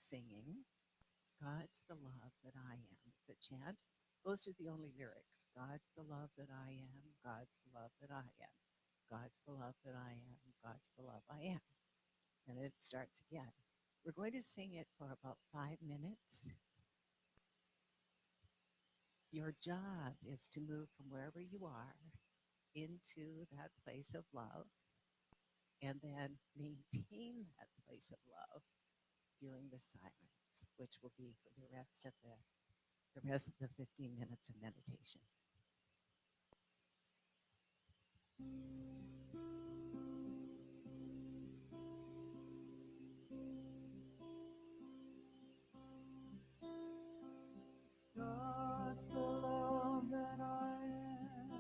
singing, God's the love that I am. It's a chant. Those are the only lyrics. God's the love that I am. God's the love that I am. God's the love that I am. God's the love I am. And it starts again. We're going to sing it for about 5 minutes. Your job is to move from wherever you are into that place of love and then maintain that place of love during the silence, which will be for the rest of the 15 minutes of meditation. God's the love that I am.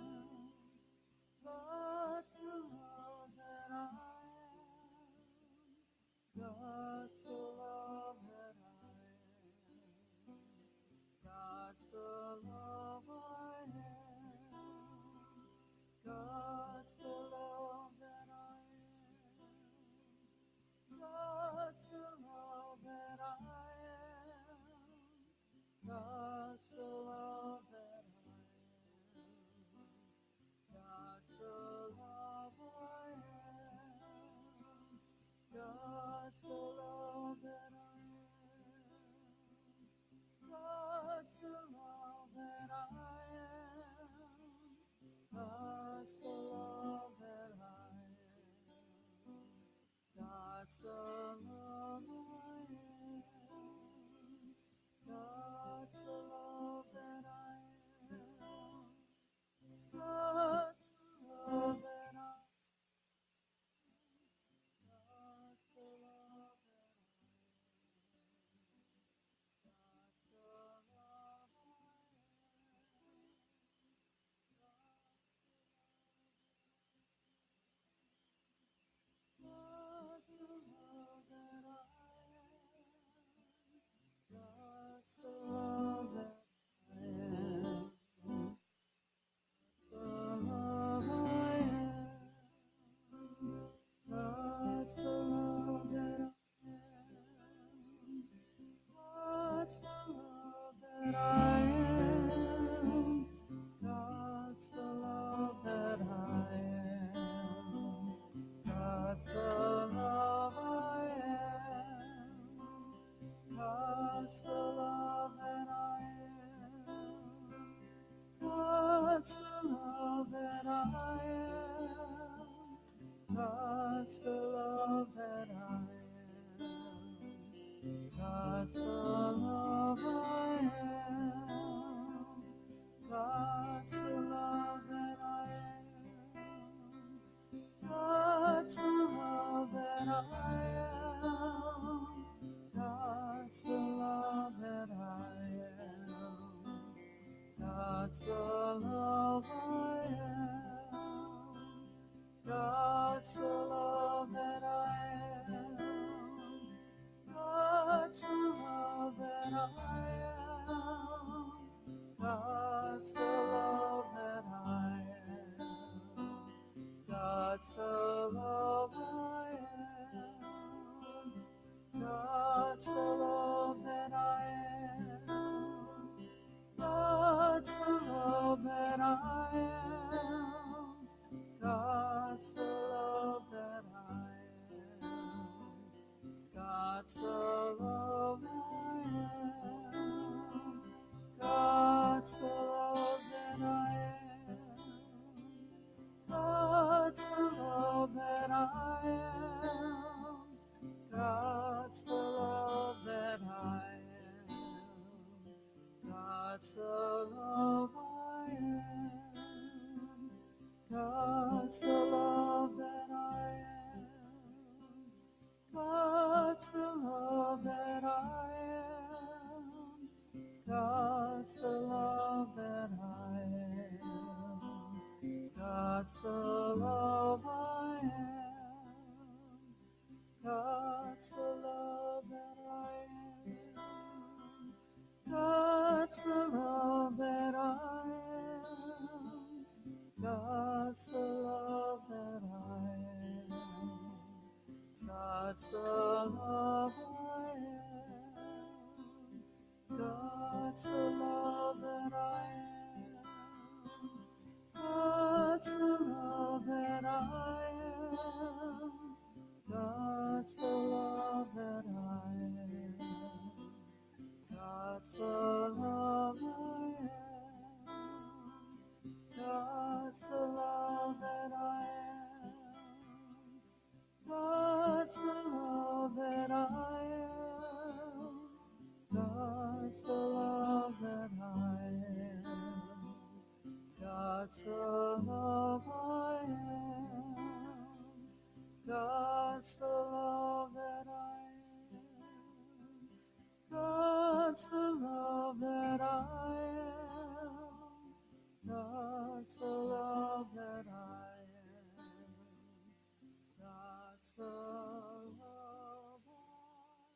God's the love that I am. God's the love that I am. God's the love I am. God's the love that I am. God's the love that I am. God's the love that I am. God's the love I am. God's the love that I am. God's the love that I am. God's the love that I am. God's the love I am. God's the love that I am. God's the love that I am. God's the love that I am. God's the love I am. God's the love that I am. God's the love that I am. The love I am. God's the love that I am. God's the love that I am. God's the love that I am. God's the love I am. God's the love that I am. God's the love that I am. God's the love that I am. God's the love I am. God's the love that I am. God's the love that I am. God's the love that I am. God's the love I am. God's the love that I am. God's the love that I am. God's the love that I am. God's the love I am. God's the love that I am. God's the love that I am. God's the love that I am. God's the love I am. God's the love that I am. God's the love that I am. God's the love that I am. God's the love I am. God's the love that I am. God's the love that I am. God's the love that I am. God's the love I am. God's the love that I am. God's the love that I am. God's the love that I am. God's the love I am. God's the love that I am. God's the love I am. God's the love that I am. God's the love that I am. God's the love that I am. God's the love I am.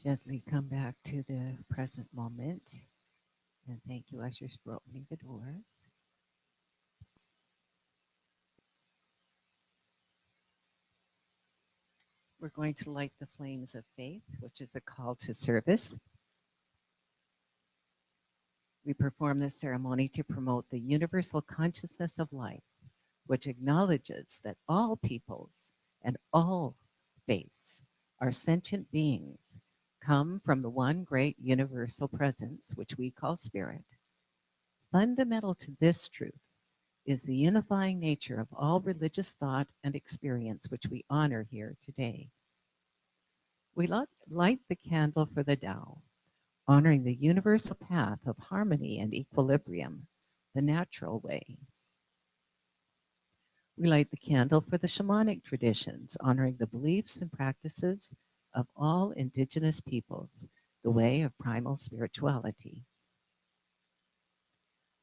Gently come back to the present moment. And thank you, ushers, for opening the doors. We're going to light the flames of faith, which is a call to service. We perform this ceremony to promote the universal consciousness of life, which acknowledges that all peoples and all faiths are sentient beings, come from the one great universal presence, which we call spirit. Fundamental to this truth is the unifying nature of all religious thought and experience, which we honor here today. We light the candle for the Tao, honoring the universal path of harmony and equilibrium, the natural way. We light the candle for the shamanic traditions, honoring the beliefs and practices of all indigenous peoples, the way of primal spirituality.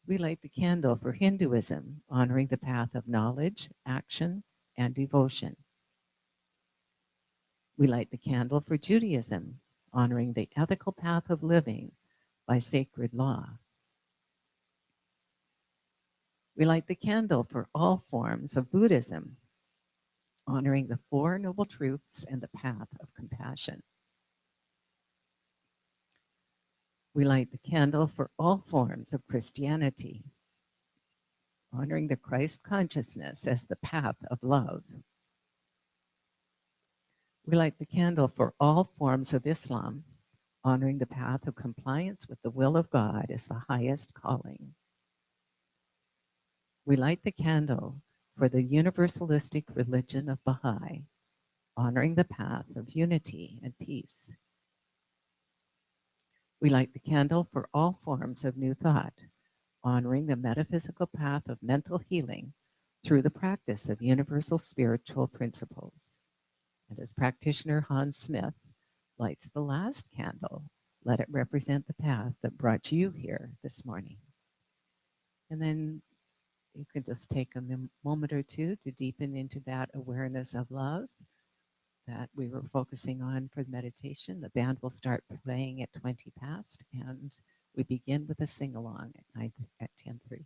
We light the candle for Hinduism, honoring the path of knowledge, action, and devotion. We light the candle for Judaism, honoring the ethical path of living by sacred law. We light the candle for all forms of Buddhism, honoring the Four Noble Truths and the path of compassion. We light the candle for all forms of Christianity, honoring the Christ consciousness as the path of love. We light the candle for all forms of Islam, honoring the path of compliance with the will of God as the highest calling. We light the candle for the universalistic religion of Baha'i, honoring the path of unity and peace. We light the candle for all forms of New Thought, honoring the metaphysical path of mental healing through the practice of universal spiritual principles. And as practitioner Hans Smith lights the last candle, let it represent the path that brought you here this morning. And then you can just take a moment or two to deepen into that awareness of love that we were focusing on for the meditation. The band will start playing at 20 past, and we begin with a sing-along at 10:30.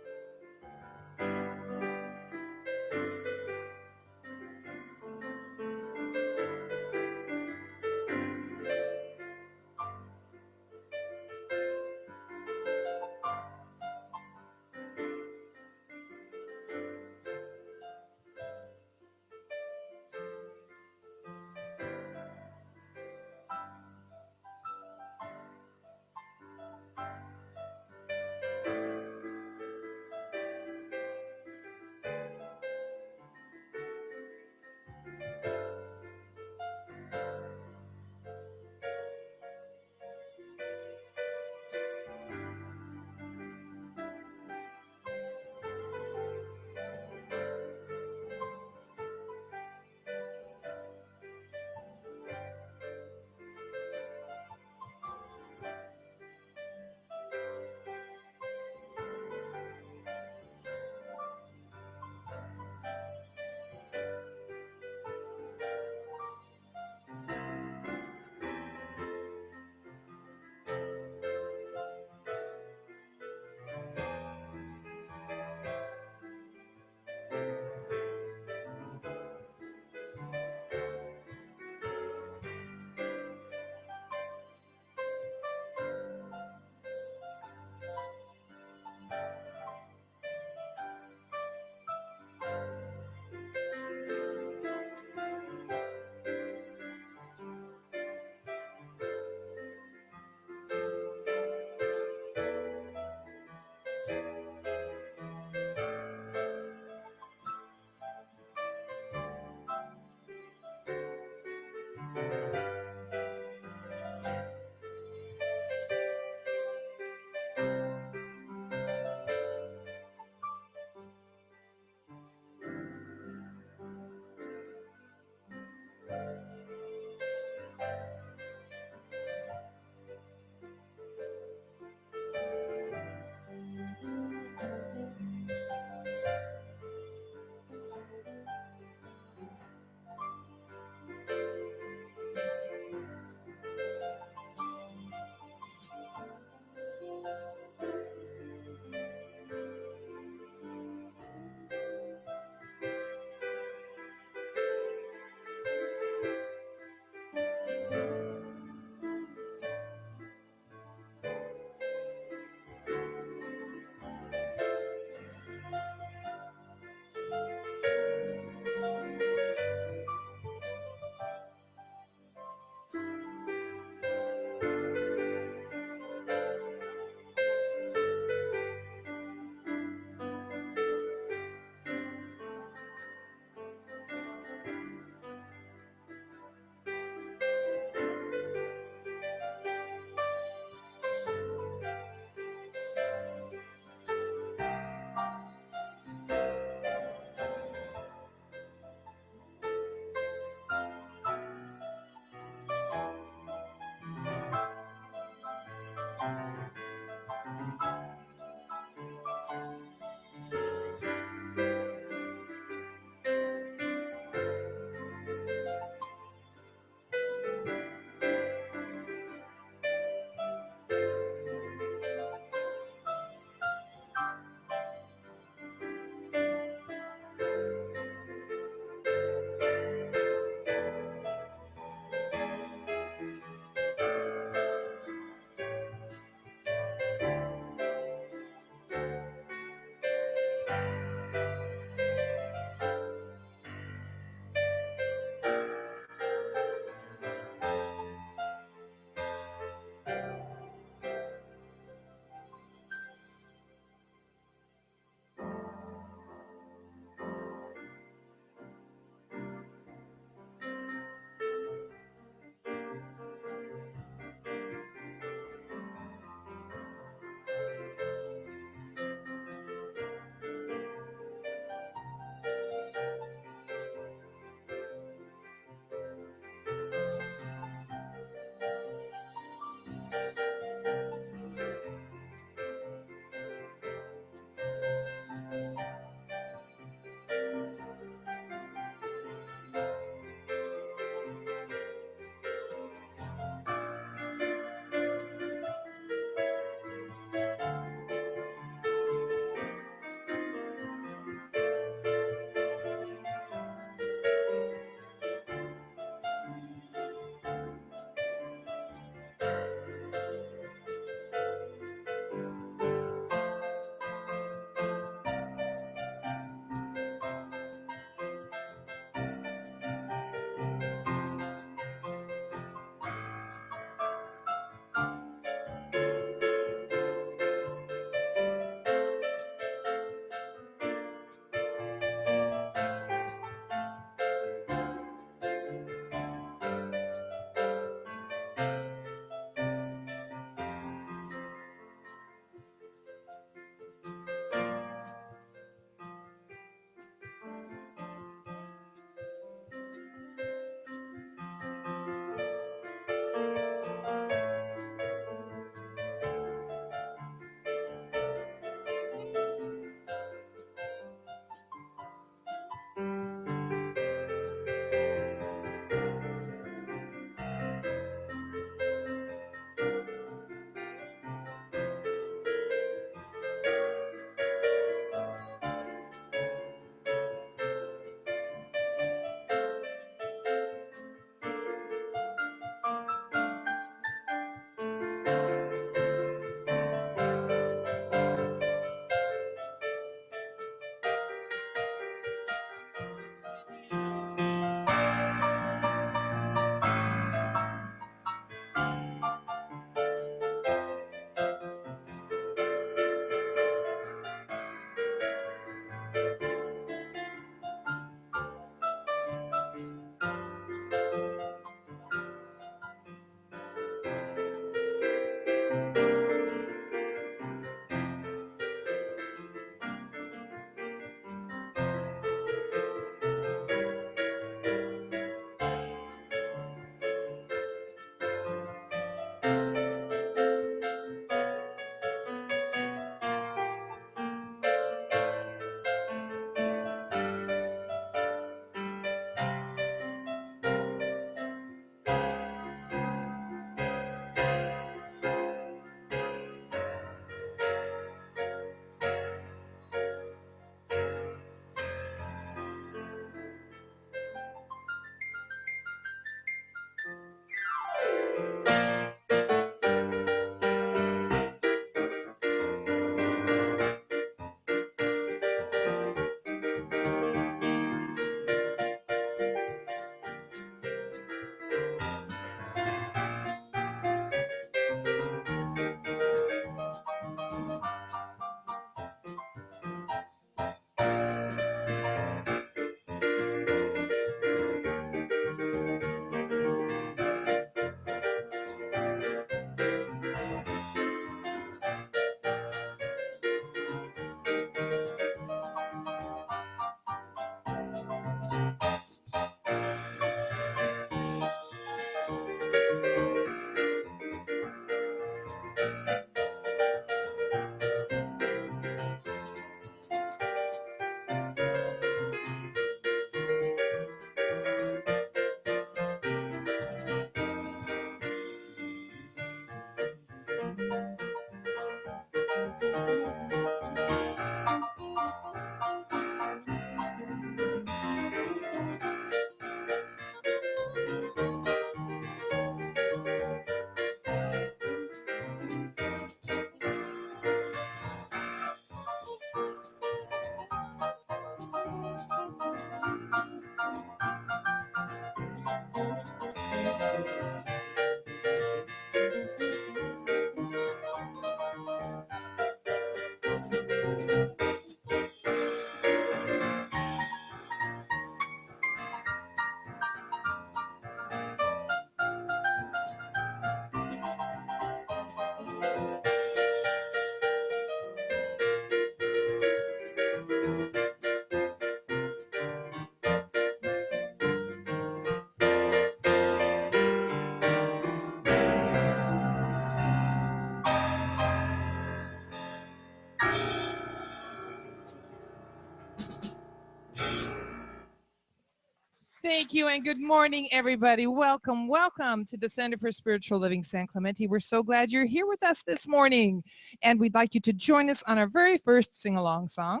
Thank you and good morning, everybody. Welcome, welcome to the Center for Spiritual Living San Clemente. We're so glad you're here with us this morning. And we'd like you to join us on our very first sing-along song,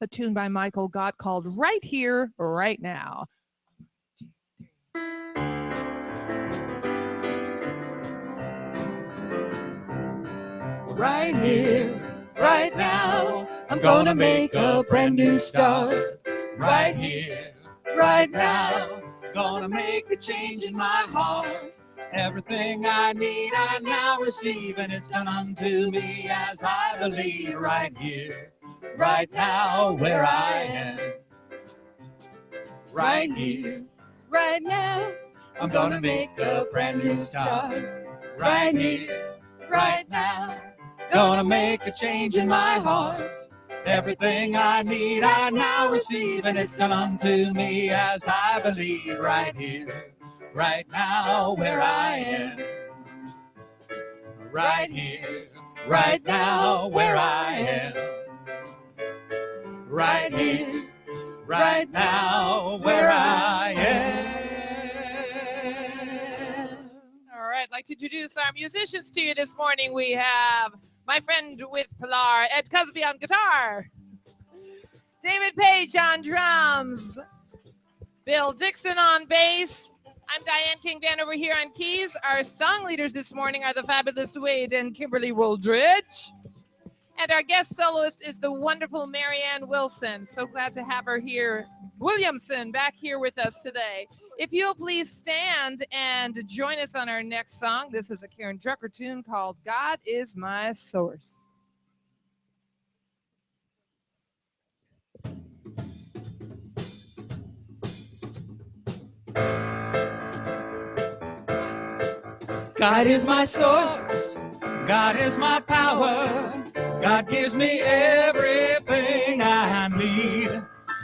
a tune by Michael Gott called Right Here, Right Now. Right here, right now, I'm gonna make a brand new start. Right here, right now, gonna make a change in my heart. Everything I need I now receive, and it's done unto me as I believe. Right here, right now, where I am. Right here, right now, I'm gonna make a brand new start. Right here, right now, gonna make a change in my heart. Everything I need I now receive, and it's done unto me as I believe. Right here, right now, where I am. Right here, right now, where I am. Right here, right now, where I am. All right, I'd like to introduce our musicians to you this morning. We have my friend with Pilar, Ed Cusby on guitar, David Page on drums, Bill Dixon on bass. I'm Diane King Van over here on keys. Our song leaders this morning are the fabulous Wade and Kimberly Woldridge. And our guest soloist is the wonderful Marianne Wilson. So glad to have her here, Williamson, back here with us today. If you'll please stand and join us on our next song. This is a Karen Drucker tune called God Is My Source. God is my source, God is my power, God gives me everything I need.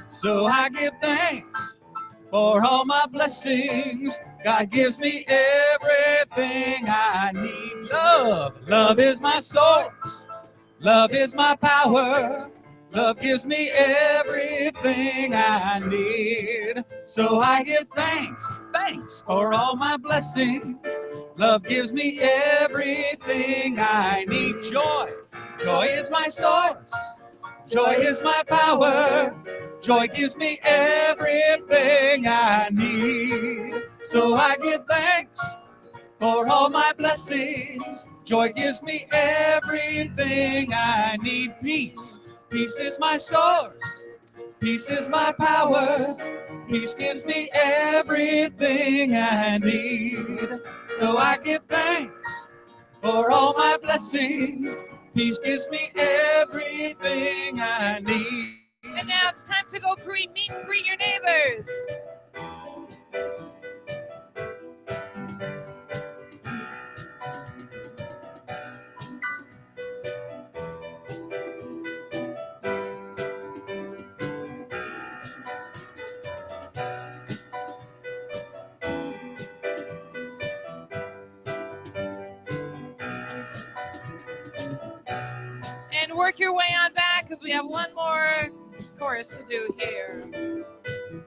So I give thanks for all my blessings. God gives me everything I need. Love is my source, love is my power, love gives me everything I need. So I give thanks for all my blessings. Love gives me everything I need. Joy is my source. Joy is my power. Joy gives me everything I need. So I give thanks for all my blessings. Joy gives me everything I need. Peace is my source. Peace is my power. Peace gives me everything I need. So I give thanks for all my blessings. Peace gives me everything I need. And now it's time to go meet and greet your neighbors. And work your way on back because we have one more chorus to do here.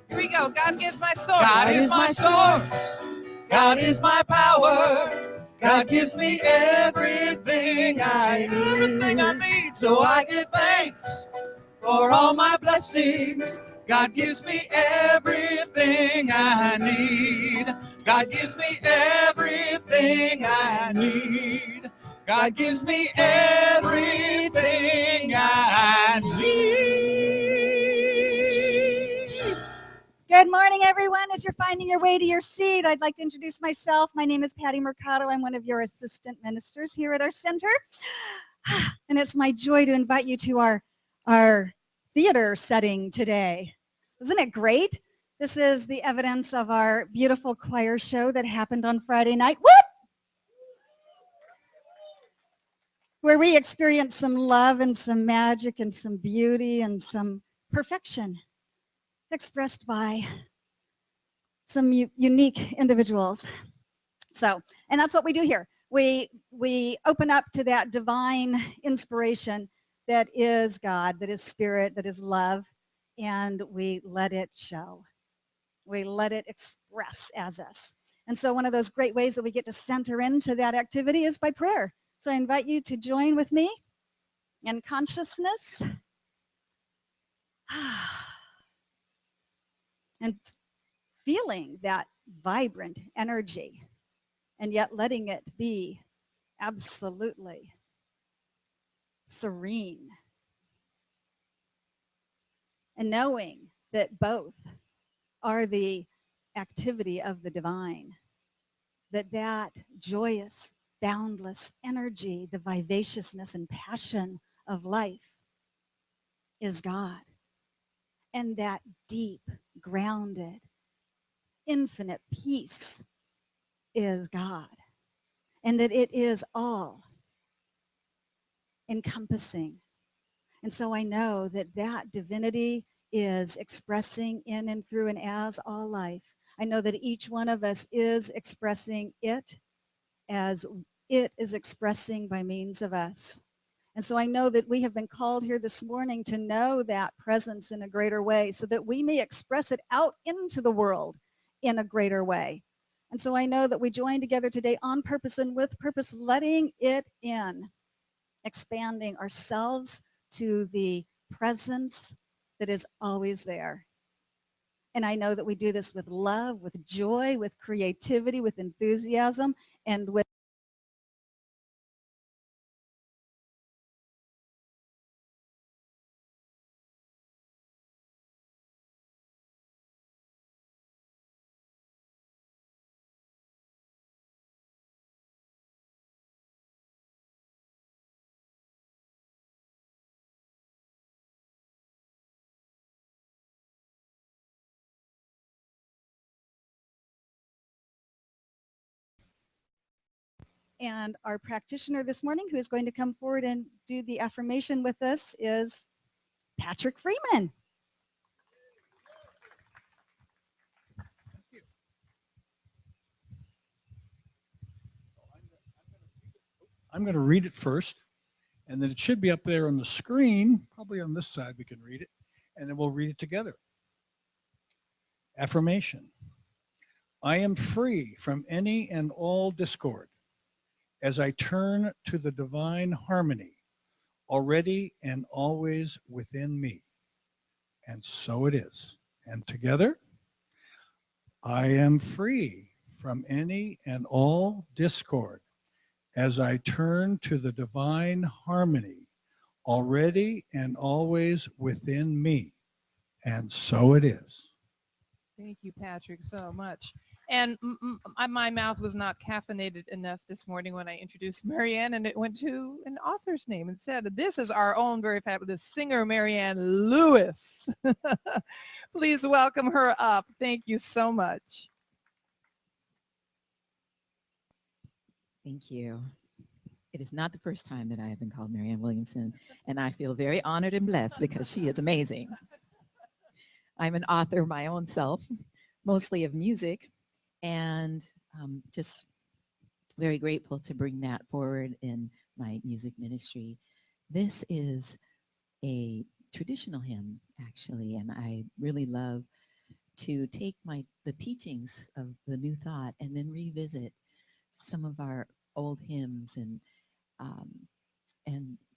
Here we go. God gives my source. God is my source. God is my power. God gives me everything I need. Everything I need. So I give thanks for all my blessings. God gives me everything I need. God gives me everything I need. God gives me everything I need. Good morning, everyone. As you're finding your way to your seat, I'd like to introduce myself. My name is Patty Mercado. I'm one of your assistant ministers here at our center. And it's my joy to invite you to our theater setting today. Isn't it great? This is the evidence of our beautiful choir show that happened on Friday night. Whoop! Where we experienced some love and some magic and some beauty and some perfection expressed by some unique individuals. So, and that's what we do here. We open up to that divine inspiration that is God, that is spirit, that is love, and we let it show. We let it express as us. And so one of those great ways that we get to center into that activity is by prayer. So I invite you to join with me in consciousness. And feeling that vibrant energy, and yet letting it be absolutely serene. And knowing that both are the activity of the divine, that joyous, boundless energy, the vivaciousness and passion of life is God. And that deep, grounded, infinite peace is God. And that it is all encompassing. And so I know that that divinity is expressing in and through and as all life. I know that each one of us is expressing it as it is expressing by means of us. And so I know that we have been called here this morning to know that presence in a greater way so that we may express it out into the world in a greater way. And so I know that we join together today on purpose and with purpose, letting it in, expanding ourselves to the presence that is always there. And I know that we do this with love, with joy, with creativity, with enthusiasm, and with and our practitioner this morning who is going to come forward and do the affirmation with us is Patrick Freeman. I'm going to read it first, and then it should be up there on the screen, probably on this side we can read it, and then we'll read it together. Affirmation. I am free from any and all discord as I turn to the divine harmony already and always within me. And so it is. And together, I am free from any and all discord as I turn to the divine harmony already and always within me. And so it is. Thank you, Patrick, so much. And my mouth was not caffeinated enough this morning when I introduced Marianne, and it went to an author's name and said, this is our own very fabulous singer, Marianne Lewis. Please welcome her up. Thank you so much. Thank you. It is not the first time that I have been called Marianne Williamson, and I feel very honored and blessed because she is amazing. I'm an author my own self, mostly of music, and just very grateful to bring that forward in my music ministry. This is a traditional hymn, actually, and I really love to take the teachings of the New Thought and then revisit some of our old hymns, and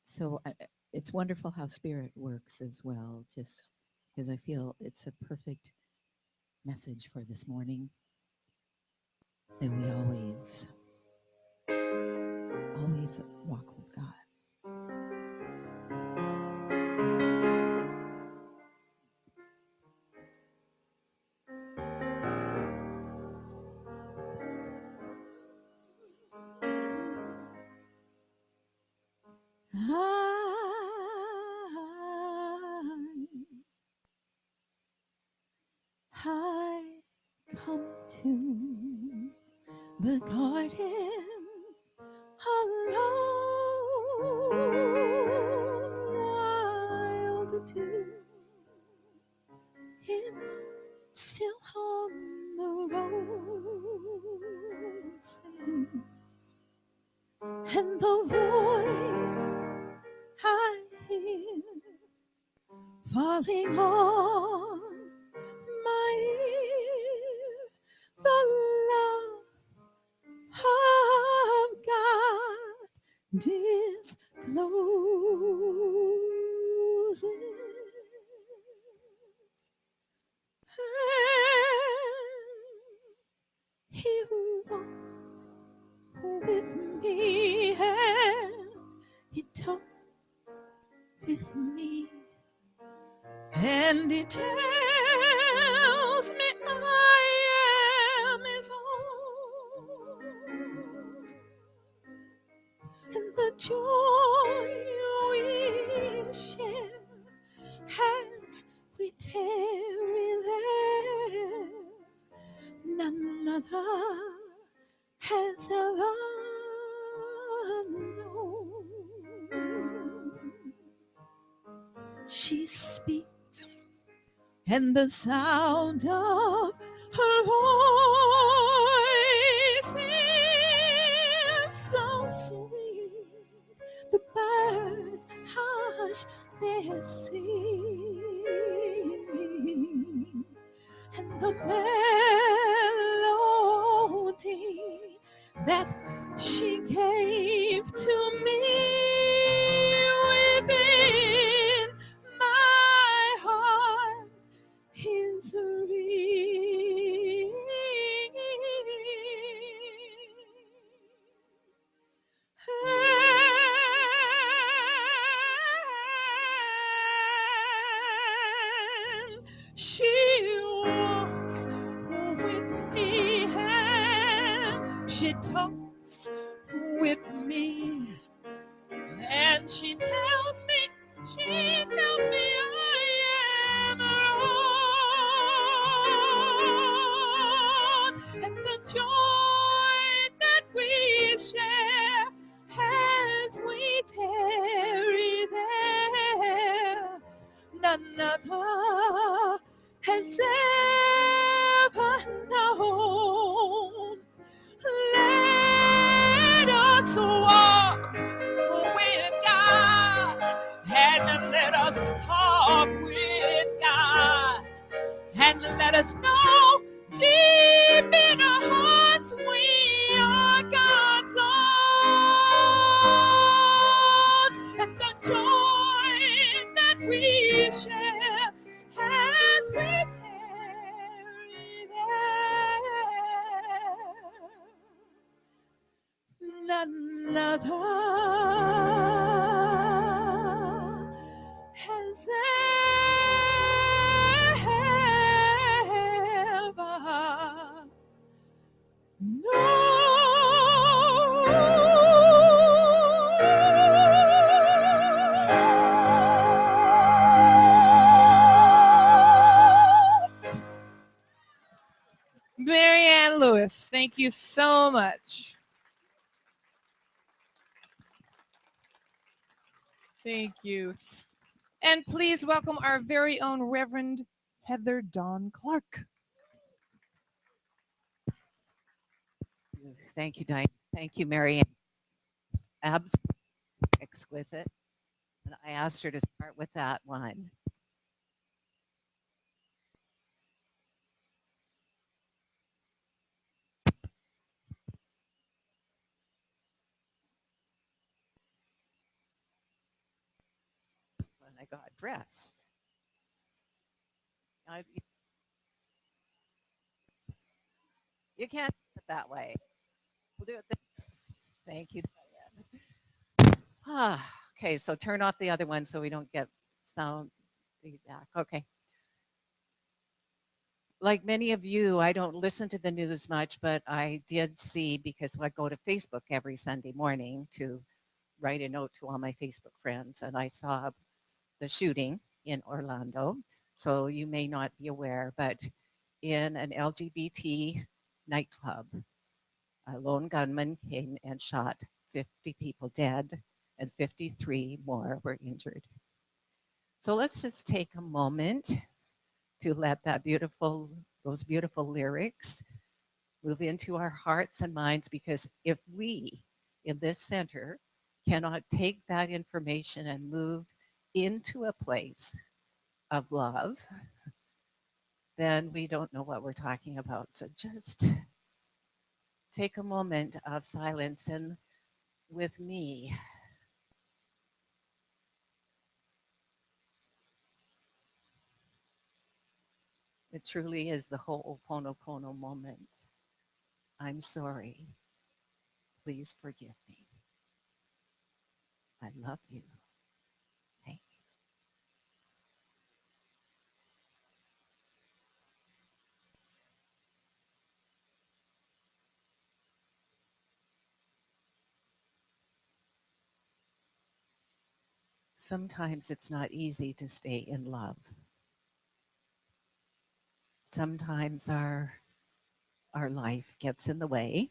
so it's wonderful how Spirit works as well, just because I feel it's a perfect message for this morning. That we always walk with God. I come to the garden alone while the dew is still on the roses, and the voice I hear falling on my ear and he tells me I am his own, and the joy we share as we tarry there, none other has ever known. She speaks, and the sound of her voice is so sweet. The birds hush their singing, and the melody that she gave to me within my heart is she walks with me and she talks with me, and she tells me I am her own, and the joy that we share as we tarry there, none other has ever known. Let us walk with God, and let us talk with God, and let us know deep in our hearts we are God's own, and the joy that we share as we tarry there, none other has ever known. Marianne Lewis, thank you so much. Thank you. And please welcome our very own Reverend Heather Dawn Clark. Thank you, Diane. Thank you, Mary Ann. Absolutely exquisite. And I asked her to start with that one. When I got dressed. You can't do it that way. We'll do it this way. Thank you, Diane. Okay, so turn off the other one so we don't get sound feedback. Okay. Like many of you, I don't listen to the news much, but I did see, because I go to Facebook every Sunday morning to write a note to all my Facebook friends, and I saw the shooting in Orlando. So you may not be aware, but in an LGBT nightclub, a lone gunman came and shot 50 people dead, and 53 more were injured. So let's just take a moment to let those beautiful lyrics move into our hearts and minds, because if we in this center cannot take that information and move into a place of love, then we don't know what we're talking about. So just take a moment of silence and with me. It truly is the Ho'oponopono moment. I'm sorry. Please forgive me. I love you. Thank you. sometimes it's not easy to stay in love. Sometimes our life gets in the way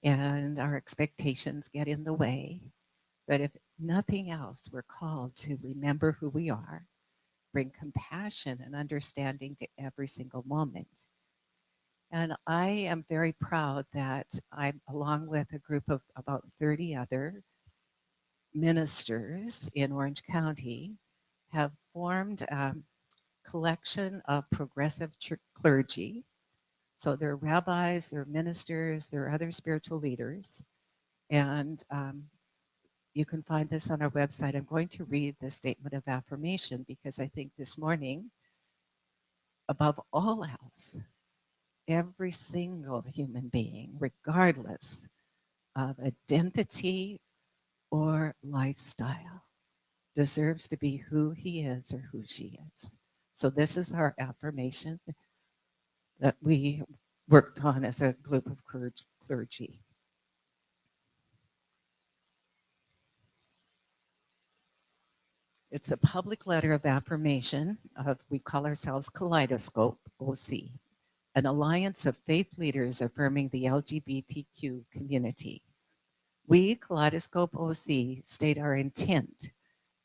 and our expectations get in the way. But if nothing else, we're called to remember who we are, bring compassion and understanding to every single moment. And I am very proud that I'm, along with a group of about 30 other ministers in Orange County, have formed a collection of progressive clergy. So they're rabbis, they're ministers, they're other spiritual leaders. And you can find this on our website. I'm going to read the statement of affirmation because I think this morning, above all else, every single human being, regardless of identity or lifestyle, deserves to be who he is or who she is. So this is our affirmation that we worked on as a group of clergy. It's a public letter of affirmation of, we call ourselves Kaleidoscope OC, an alliance of faith leaders affirming the LGBTQ community. We, Kaleidoscope OC, state our intent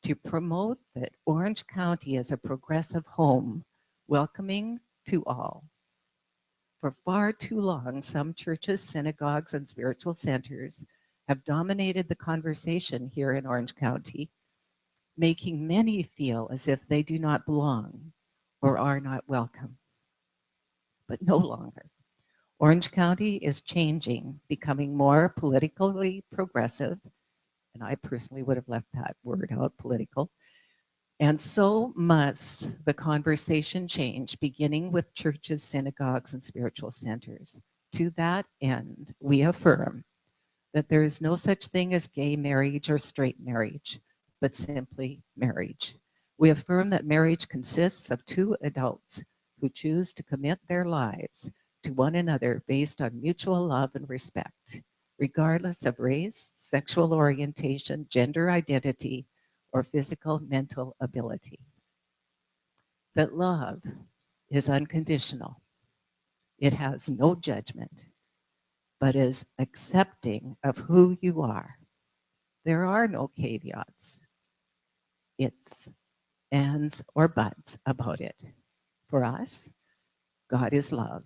to promote that Orange County is a progressive home, welcoming to all. For far too long, some churches, synagogues, and spiritual centers have dominated the conversation here in Orange County, making many feel as if they do not belong or are not welcome. But no longer. Orange County is changing, becoming more politically progressive, and I personally would have left that word out, political. And so must the conversation change, beginning with churches, synagogues, and spiritual centers. To that end, we affirm that there is no such thing as gay marriage or straight marriage, but simply marriage. We affirm that marriage consists of two adults who choose to commit their lives to one another based on mutual love and respect, regardless of race, sexual orientation, gender identity, or physical mental ability. That love is unconditional. It has no judgment, but is accepting of who you are. There are no caveats, it's ands or buts about it. For us, God is love.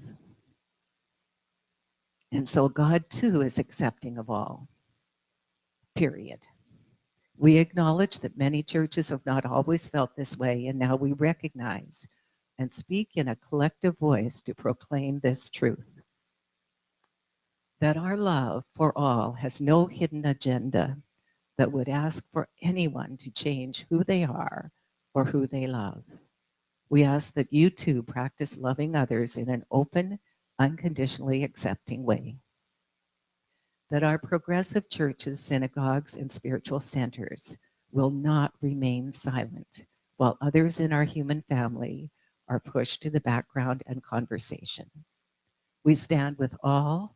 And so God too is accepting of all, period. We acknowledge that many churches have not always felt this way, and now we recognize and speak in a collective voice to proclaim this truth. That our love for all has no hidden agenda that would ask for anyone to change who they are or who they love. We ask that you too practice loving others in an open, unconditionally accepting way. That our progressive churches, synagogues, and spiritual centers will not remain silent while others in our human family are pushed to the background and conversation. We stand with all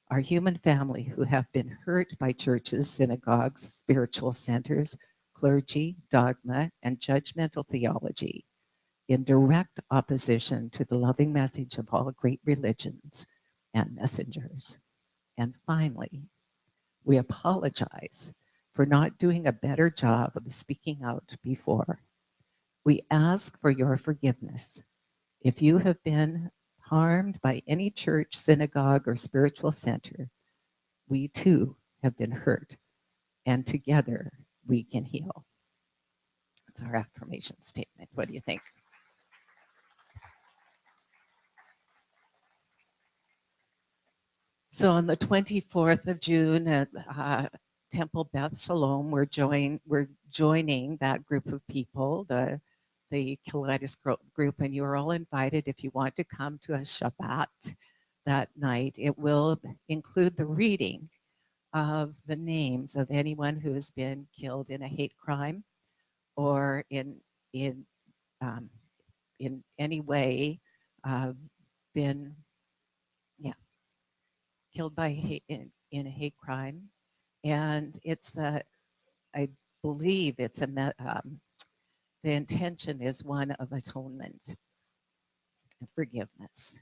our human family who have been hurt by churches, synagogues, spiritual centers, clergy, dogma, and judgmental theology in direct opposition to the loving message of all great religions and messengers. And finally, we apologize for not doing a better job of speaking out before. We ask for your forgiveness. If you have been harmed by any church, synagogue, or spiritual center, we too have been hurt, and together we can heal. That's our affirmation statement. What do you think? So on the 24th of June at Temple Beth Shalom, we're joining that group of people, the Kaleidoscope group, and you are all invited if you want to come to a Shabbat that night. It will include the reading of the names of anyone who has been killed in a hate crime or in any way been killed by hate in a hate crime. And it's believe it's the intention is one of atonement and forgiveness.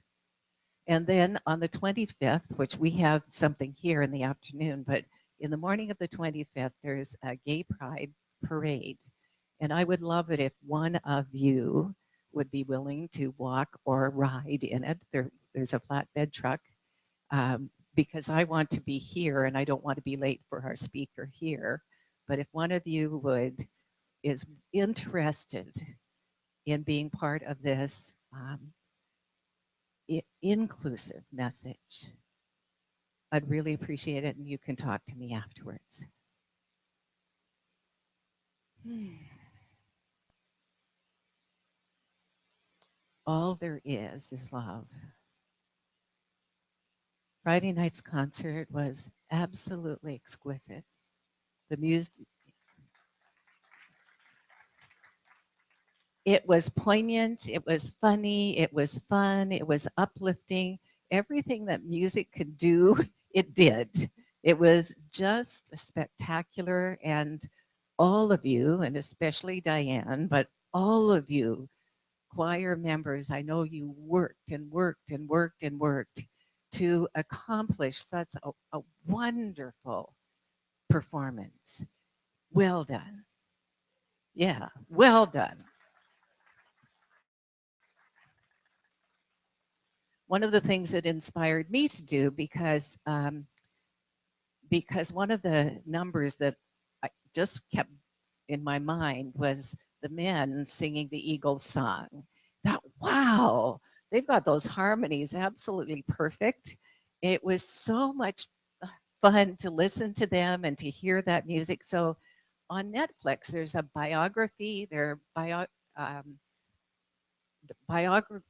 And then on the 25th, which we have something here in the afternoon, but in the morning of the 25th, there's a gay pride parade. And I would love it if one of you would be willing to walk or ride in it. There's a flatbed truck because I want to be here and I don't want to be late for our speaker here. But if one of you is interested in being part of this inclusive message, I'd really appreciate it, and you can talk to me afterwards. All there is love. Friday night's concert was absolutely exquisite. The music, it was poignant, it was funny, it was fun, it was uplifting. Everything that music could do, it did. It was just spectacular, and all of you, and especially Diane, but all of you choir members, I know you worked and worked and worked and worked to accomplish such a wonderful performance. Well done. Yeah, well done. One of the things that inspired me to do, because one of the numbers that I just kept in my mind was the men singing the Eagles song. That, wow, they've got those harmonies absolutely perfect. It was so much fun to listen to them and to hear that music. So on Netflix, there's a biography, there are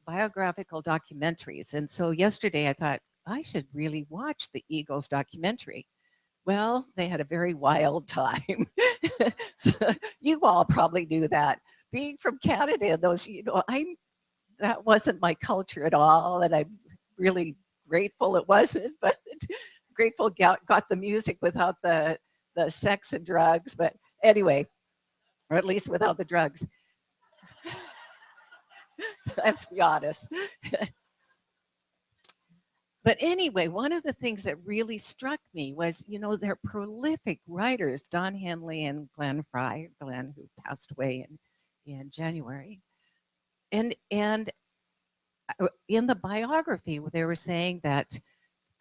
biographical documentaries. And so yesterday I thought, I should really watch the Eagles documentary. Well, they had a very wild time. So you all probably knew that. Being from Canada, those, that wasn't my culture at all, and I'm really grateful it wasn't. But grateful got the music without the sex and drugs. But anyway, or at least without the drugs. Let's be honest. But anyway, one of the things that really struck me was, they're prolific writers, Don Henley and Glenn Fry, Glenn, who passed away in January. And in the biography, they were saying that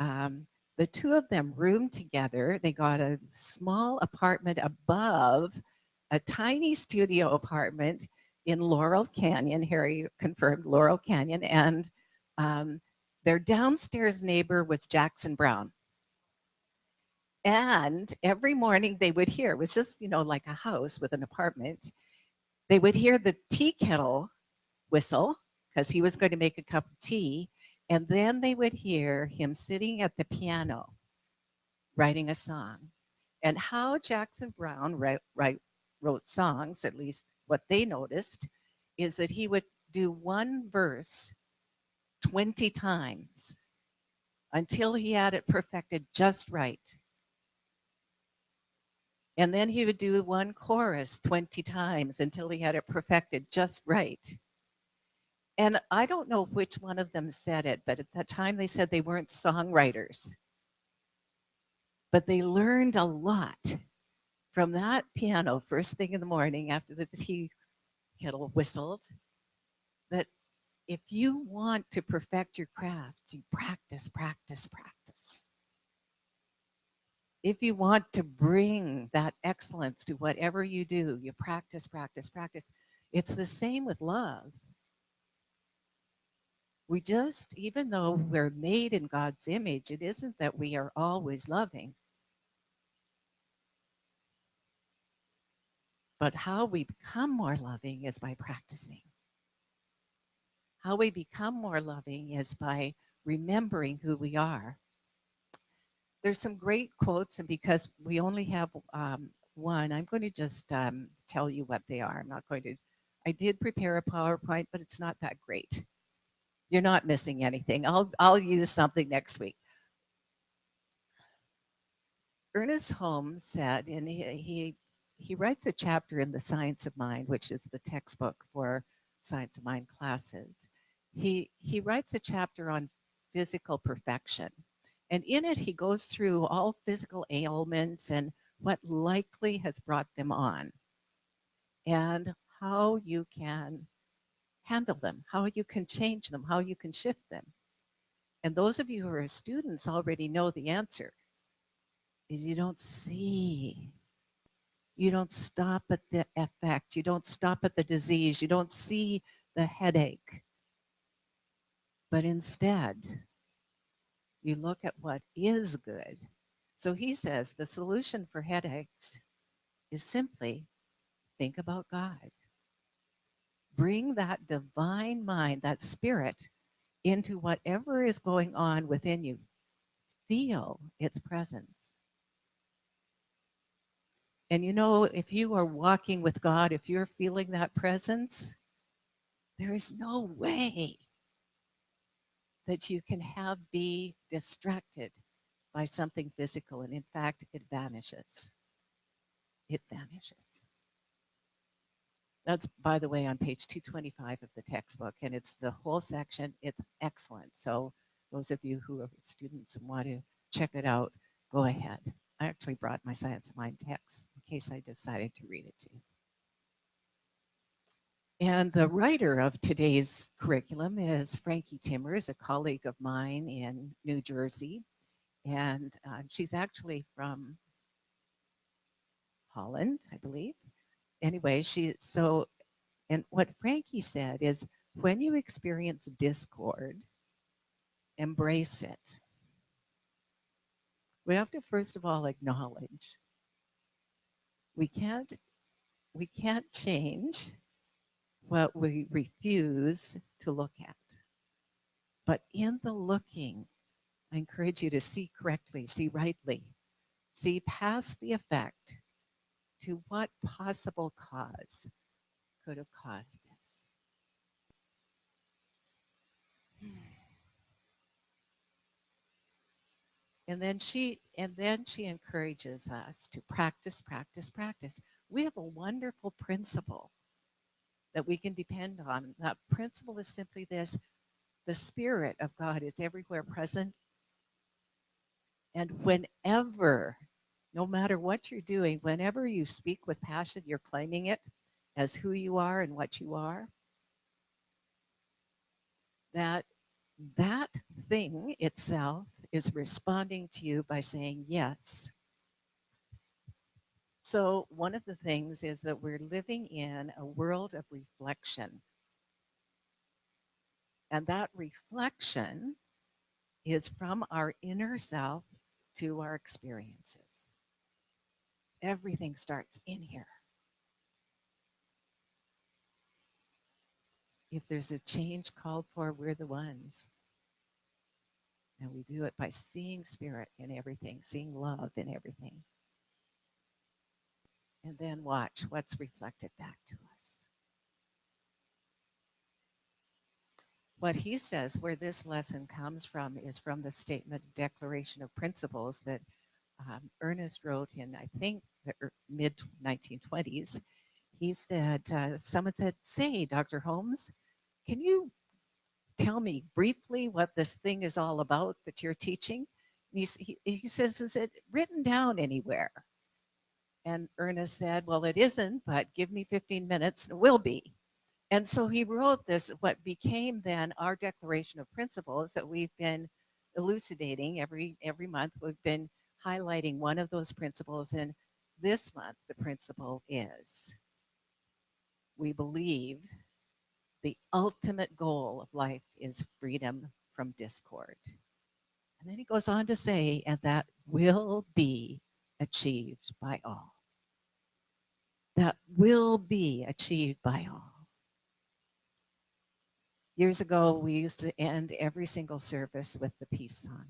the two of them roomed together. They got a small apartment above a tiny studio apartment in Laurel Canyon. Harry confirmed Laurel Canyon. And their downstairs neighbor was Jackson Browne. And every morning they would hear, it was just, like a house with an apartment. They would hear the tea kettle whistle because he was going to make a cup of tea. And then they would hear him sitting at the piano writing a song. And how Jackson Browne wrote songs, at least what they noticed, is that he would do one verse 20 times until he had it perfected just right. And then he would do one chorus 20 times until he had it perfected just right. And I don't know which one of them said it, but at that time they said they weren't songwriters. But they learned a lot from that piano first thing in the morning after the tea kettle whistled, that if you want to perfect your craft, you practice, practice, practice. If you want to bring that excellence to whatever you do, you practice, practice, practice. It's the same with love. We just, even though we're made in God's image, it isn't that we are always loving. But how we become more loving is by practicing. How we become more loving is by remembering who we are. There's some great quotes, and because we only have one, I'm going to just tell you what they are. I'm not going to, I did prepare a PowerPoint, but it's not that great. You're not missing anything. I'll use something next week. Ernest Holmes said, and he he writes a chapter in The Science of Mind, which is the textbook for Science of Mind classes. He writes a chapter on physical perfection. And in it, he goes through all physical ailments and what likely has brought them on, and how you can handle them, how you can change them, how you can shift them. And those of you who are students already know the answer is you don't see. You don't stop at the effect. You don't stop at the disease. You don't see the headache. But instead, you look at what is good. So he says the solution for headaches is simply think about God. Bring that divine mind, that spirit, into whatever is going on within you. Feel its presence. And you know, if you are walking with God, if you're feeling that presence, there is no way that you can be distracted by something physical. And in fact, it vanishes. It vanishes. That's, by the way, on page 225 of the textbook, and it's the whole section. It's excellent. So those of you who are students and want to check it out, go ahead. I actually brought my Science of Mind text in case I decided to read it to you. And the writer of today's curriculum is Frankie Timmers, a colleague of mine in New Jersey. And she's actually from Holland, I believe. Anyway, and what Frankie said is, when you experience discord, embrace it. We have to first of all acknowledge we can't change what we refuse to look at. But in the looking, I encourage you to see correctly, see rightly, see past the effect to what possible cause could have caused this. And then she encourages us to practice, practice, practice. We have a wonderful principle that we can depend on. That principle is simply this: the Spirit of God is everywhere present. And whenever, no matter what you're doing, whenever you speak with passion, you're claiming it as who you are and what you are, that thing itself is responding to you by saying yes. So one of the things is that we're living in a world of reflection. And that reflection is from our inner self to our experiences. Everything starts in here. If there's a change called for, we're the ones. And we do it by seeing spirit in everything, seeing love in everything. And then watch what's reflected back to us. What he says, where this lesson comes from, is from the Statement Declaration of Principles that Ernest wrote in, I think, the mid-1920s. He said, someone said, say, Dr. Holmes, can you tell me briefly what this thing is all about that you're teaching? And he says, is it written down anywhere? And Ernest said, well, it isn't, but give me 15 minutes and it will be. And so he wrote this, what became then our Declaration of Principles that we've been elucidating every month. We've been highlighting one of those principles. And this month, the principle is, we believe the ultimate goal of life is freedom from discord. And then he goes on to say, and that will be achieved by all. That will be achieved by all. Years ago, we used to end every single service with the peace song.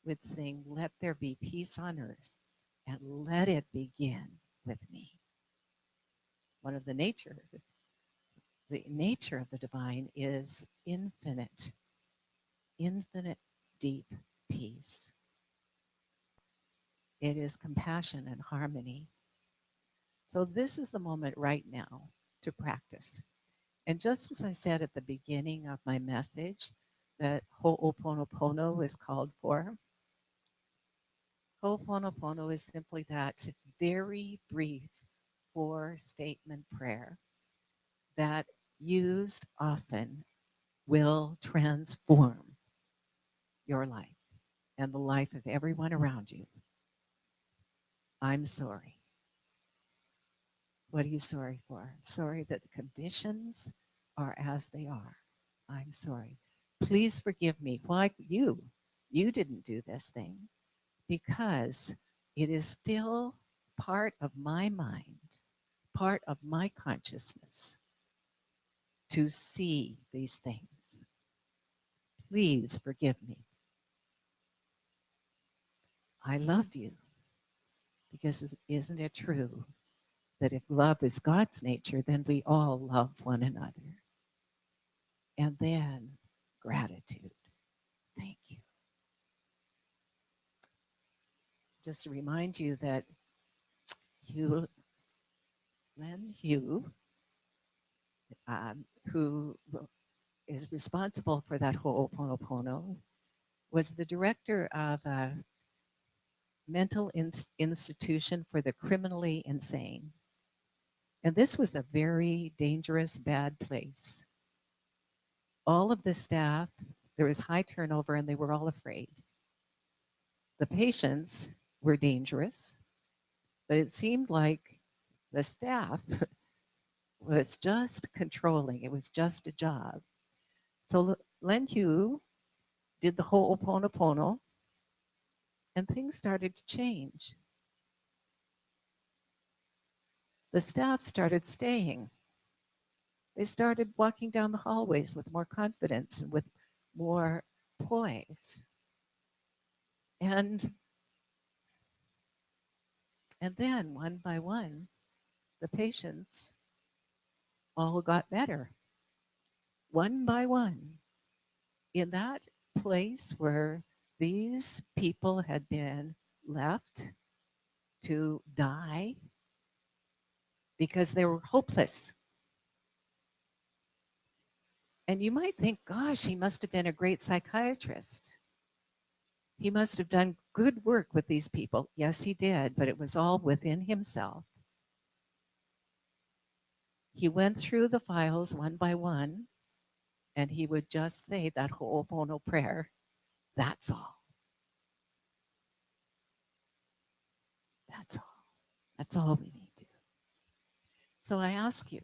We'd sing, let there be peace on earth, and let it begin with me. One of the nature of the divine is infinite deep peace. It is compassion and harmony So this is the moment right now to practice. And just as I said at the beginning of my message, that Ho'oponopono is called for. Ho'oponopono is simply that very brief four-statement prayer that, used often, will transform your life and the life of everyone around you. I'm sorry. What are you sorry for? Sorry that the conditions are as they are. I'm sorry. Please forgive me. Why you? You didn't do this thing, because it is still part of my mind, part of my consciousness to see these things. Please forgive me. I love you, because isn't it true that if love is God's nature, then we all love one another? And then gratitude. Thank you. Just to remind you that Len Hugh, who is responsible for that Ho'oponopono, was the director of a mental institution for the criminally insane. And this was a very dangerous, bad place. All of the staff, there was high turnover, and they were all afraid. The patients were dangerous, but it seemed like the staff was just controlling. It was just a job. So Len Hugh did the Ho'oponopono, and things started to change. The staff started staying. They started walking down the hallways with more confidence and with more poise. And then one by one, the patients all got better. One by one. In that place where these people had been left to die because they were hopeless. And you might think, gosh, he must have been a great psychiatrist. He must have done good work with these people. Yes, he did, but it was all within himself. He went through the files one by one, and he would just say that Ho'opono prayer. That's all. That's all. That's all we need to do. So I ask you,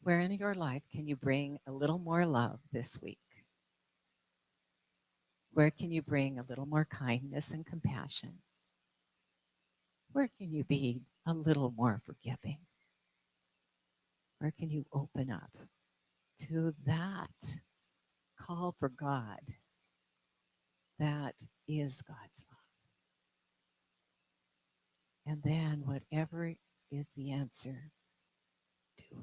where in your life can you bring a little more love this week? Where can you bring a little more kindness and compassion? Where can you be a little more forgiving? Where can you open up to that call for God that is God's love? And then whatever is the answer, do it. Do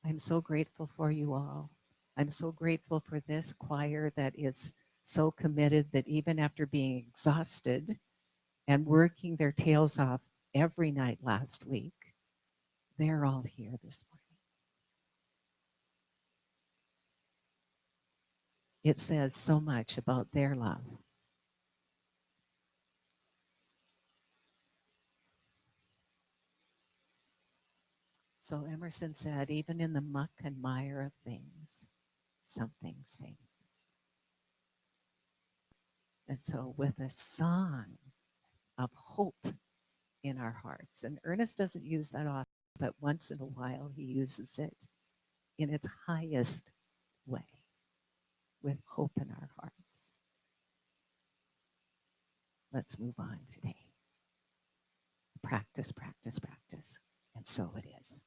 it. I'm so grateful for you all. I'm so grateful for this choir that is so committed that even after being exhausted and working their tails off every night last week, they're all here this morning. It says so much about their love. So Emerson said, even in the muck and mire of things, something sings. And so with a song of hope in our hearts, and Ernest doesn't use that often, but once in a while he uses it in its highest way, with hope in our hearts. Let's move on today. Practice, practice, practice. And so it is.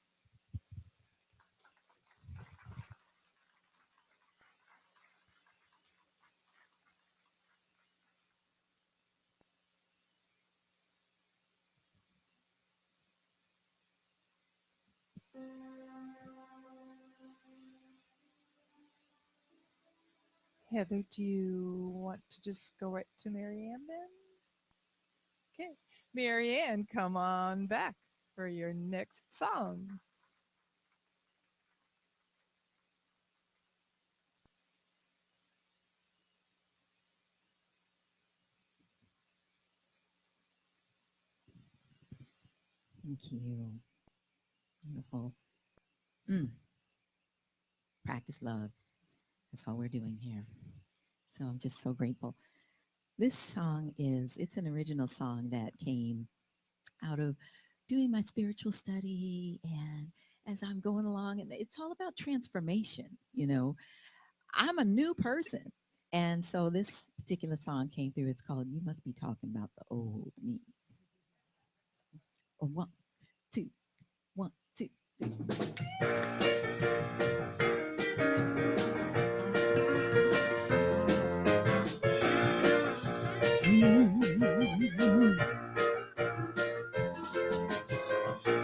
Heather, do you want to just go right to Marianne then? Okay. Marianne, come on back for your next song. Thank you. Beautiful. Practice love. That's all we're doing here. So I'm just so grateful. This song it's an original song that came out of doing my spiritual study, and as I'm going along, and it's all about transformation. I'm a new person. And so this particular song came through. It's called You Must Be Talking About the Old Me. One, two, 1, 2, 3.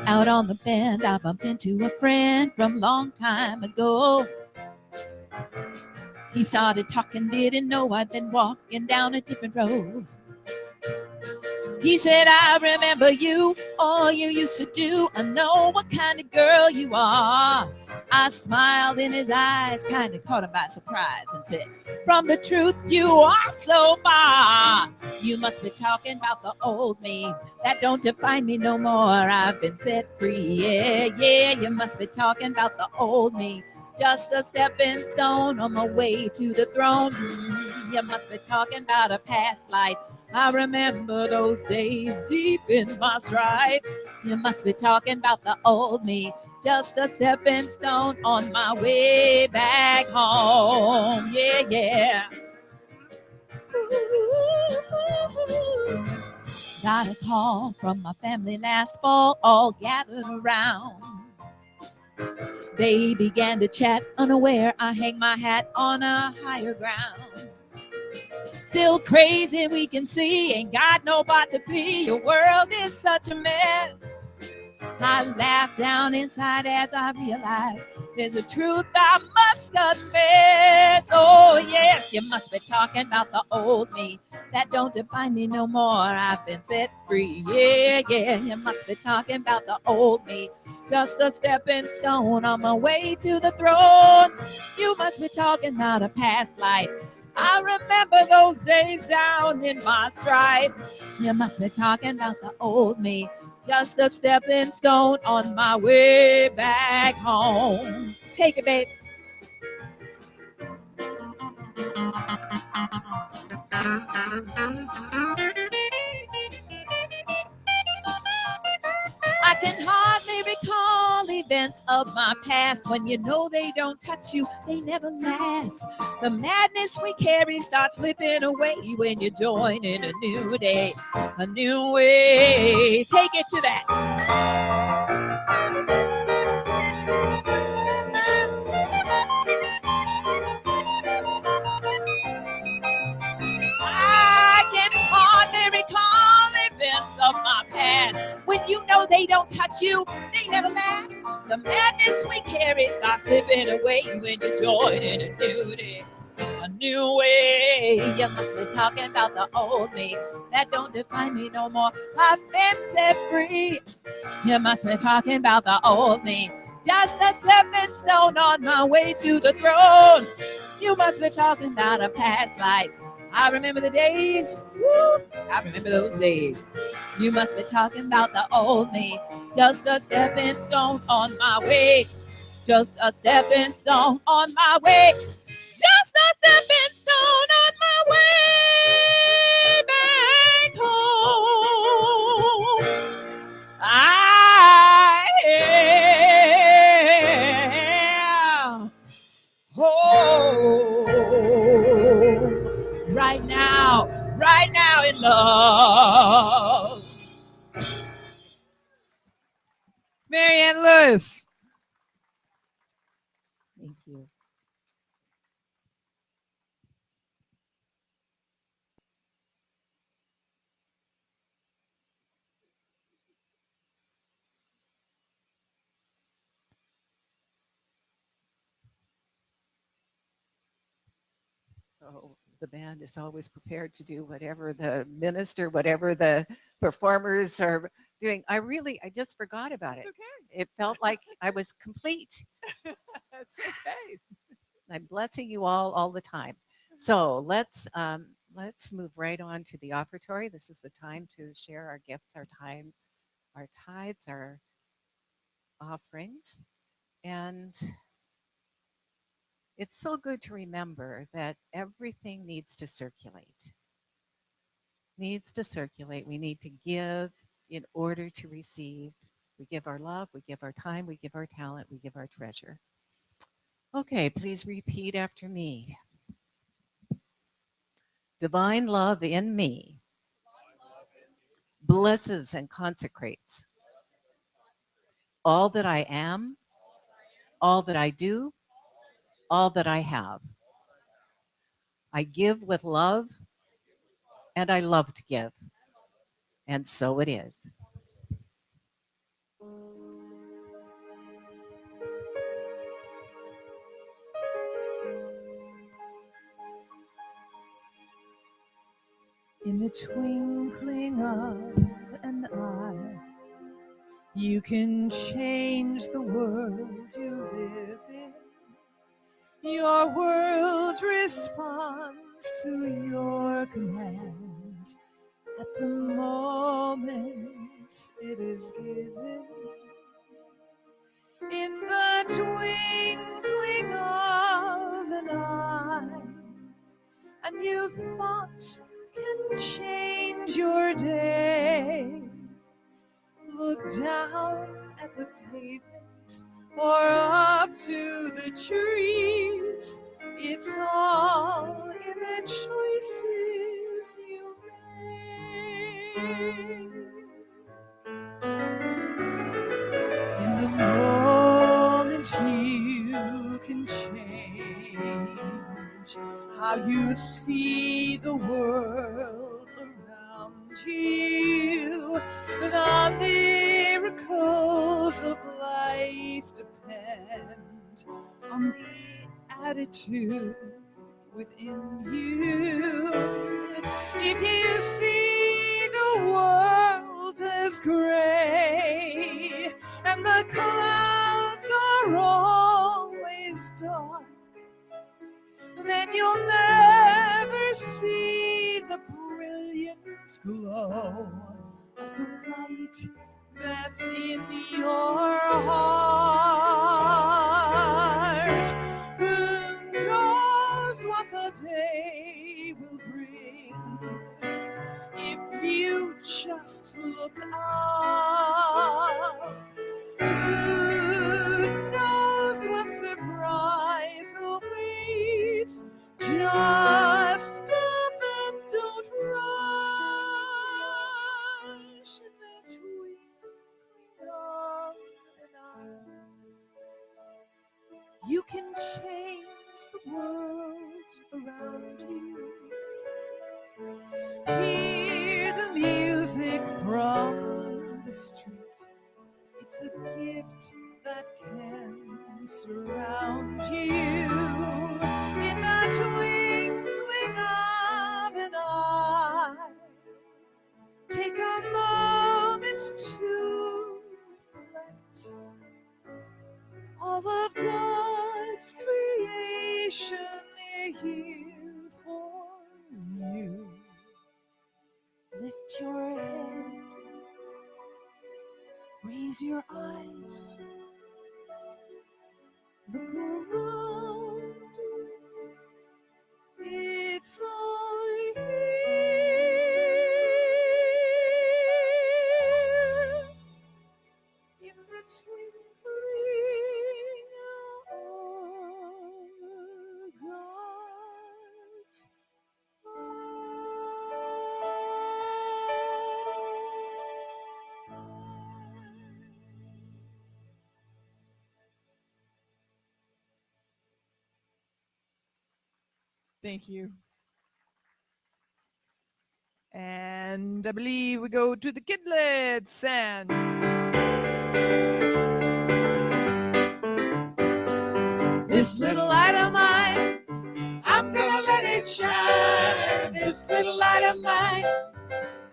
Out on the bend, I bumped into a friend from long time ago. He started talking, didn't know I'd been walking down a different road. He said, I remember you, all you used to do. I know what kind of girl you are. I smiled in his eyes, kind of caught him by surprise, and said, from the truth, you are so far. You must be talking about the old me. That don't define me no more. I've been set free. Yeah, yeah, you must be talking about the old me. Just a stepping stone on my way to the throne. You must be talking about a past life. I remember those days deep in my stride. You must be talking about the old me. Just a stepping stone on my way back home. Yeah, yeah. Ooh. Got a call from my family last fall, all gathered around. They began to chat, unaware I hang my hat on a higher ground. Still crazy, we can see, ain't got nobody to be. Your world is such a mess. I laugh down inside as I realize there's a truth I must confess. Oh yes, you must be talking about the old me. That don't define me no more. I've been set free. Yeah, yeah, you must be talking about the old me. Just a stepping stone on my way to the throne. You must be talking about a past life. I remember those days down in my stripe. You must be talking about the old me. Just a stepping stone on my way back home. Take it, babe. I can hardly recall events of my past. When you know they don't touch you, they never last. The madness we carry starts slipping away when you join in a new day, a new way. Take it to that. I can hardly recall events of my past. When you know they don't touch you, they never last. The madness we carry starts slipping away when you join in a new day, a new way. You must be talking about the old me. That don't define me no more. I've been set free. You must be talking about the old me. Just a stepping stone on my way to the throne. You must be talking about a past life. I remember the days. Woo, I remember those days. You must be talking about the old me. Just a stepping stone on my way. Just a stepping stone on my way. Just a stepping stone on my way back home. I am home right now in love. Marianne Lewis. Thank you. So the band is always prepared to do whatever the minister, whatever the performers are doing. I just forgot about it. It's okay. It felt like I was complete. That's okay. I'm blessing you all the time. So let's move right on to the offertory. This is the time to share our gifts, our time, our tithes, our offerings. And it's so good to remember that everything needs to circulate. Needs to circulate. We need to give in order to receive. We give our love, we give our time, we give our talent, we give our treasure. Okay, please repeat after me. Divine love in me blesses and consecrates all that I am, all that I do, all that I have. I give with love, and I love to give. And so it is. In the twinkling of an eye, you can change the world you live in. Your world responds to your command at the moment it is given. In the twinkling of an eye, a new thought can change your day. Look down at the pavement or up to the trees. It's all in the choices you make. In the moment you can change how you see the world around you. The miracles of life depend on the attitude within you. If you see the world as gray and the clouds are always dark, then you'll never see the brilliant glow of the light that's in your heart. Who knows what the day will bring if you just look up? Who knows what surprise awaits? Just stop and don't rush. In the twinkling of an eye, you can change the world around you. Hear the music from the street. It's a gift that can surround you. In the twinkling of an eye, take a moment to reflect. All of God's creation is here for you. Lift your head, raise your eyes, look around, it's all here in the twinkling of God's Thank you. And I believe we go to the kidlets and This little light of mine, I'm gonna let it shine. of mine,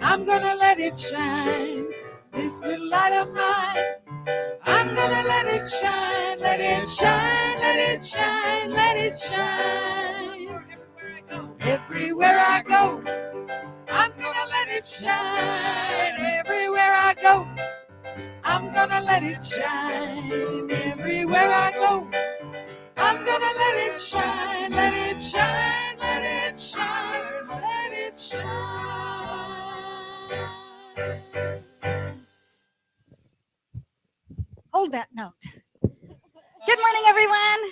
I'm gonna let it shine. This little light of mine, I'm gonna let it shine, let it shine, let it shine, let it shine. Everywhere I go, I'm gonna let it shine. Everywhere I go, I'm gonna let it shine. Everywhere I go, I'm gonna let it shine, let it shine, let it shine, let it shine. Hold that note. Good morning, everyone.